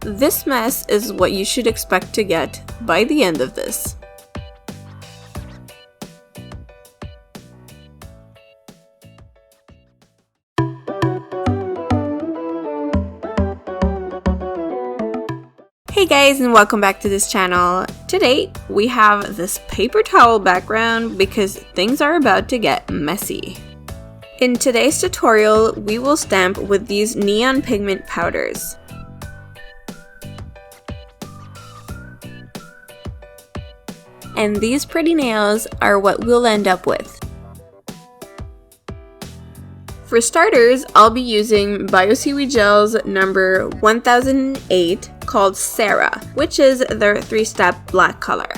This mess is what you should expect to get by the end of this. Hey guys, and welcome back to this channel. Today we have this paper towel background because things are about to get messy. In today's tutorial, we will stamp with these neon pigment powders. And these pretty nails are what we'll end up with. For starters, I'll be using Bio Seaweed Gel's number 1008 called Sarah, which is their 3-step black color.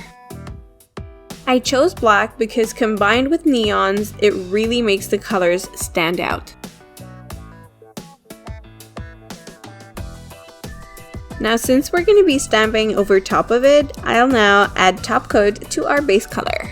I chose black because combined with neons, it really makes the colors stand out. Now since we're going to be stamping over top of it, I'll now add top coat to our base color.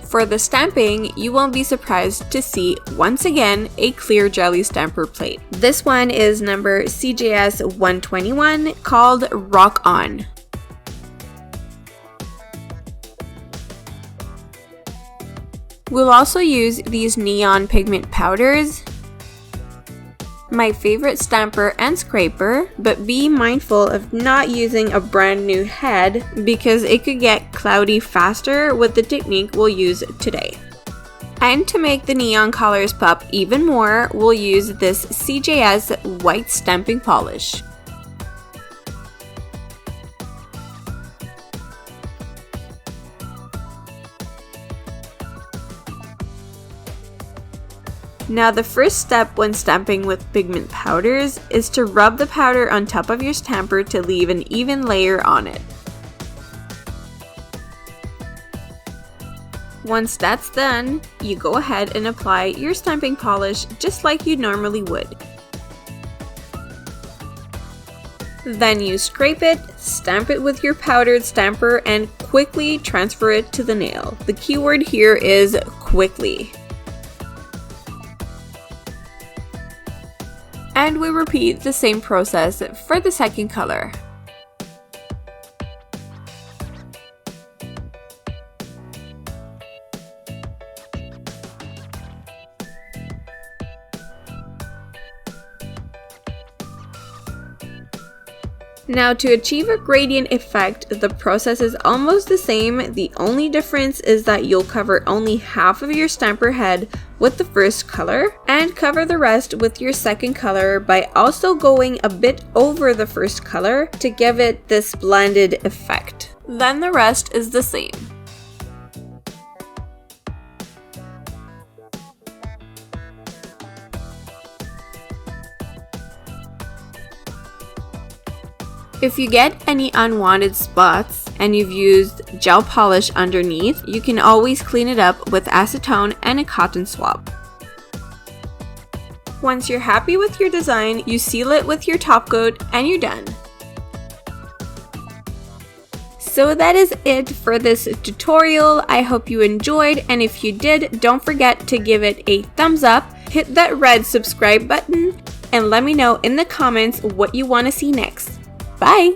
For the stamping, you won't be surprised to see, once again, a clear jelly stamper plate. This one is number CJS 121 called Rock On. We'll also use these neon pigment powders, my favorite stamper and scraper, but be mindful of not using a brand new head because it could get cloudy faster with the technique we'll use today. And to make the neon colors pop even more, we'll use this CJS white stamping polish. Now the first step when stamping with pigment powders is to rub the powder on top of your stamper to leave an even layer on it. Once that's done, you go ahead and apply your stamping polish just like you normally would. Then you scrape it, stamp it with your powdered stamper, and quickly transfer it to the nail. The key word here is quickly. And we repeat the same process for the second color. Now to achieve a gradient effect, the process is almost the same. The only difference is that you'll cover only half of your stamper head with the first color and cover the rest with your second color by also going a bit over the first color to give it this blended effect. Then the rest is the same. If you get any unwanted spots and you've used gel polish underneath, you can always clean it up with acetone and a cotton swab. Once you're happy with your design, you seal it with your top coat and you're done. So that is it for this tutorial. I hope you enjoyed, and if you did, don't forget to give it a thumbs up, hit that red subscribe button, and let me know in the comments what you want to see next. Bye!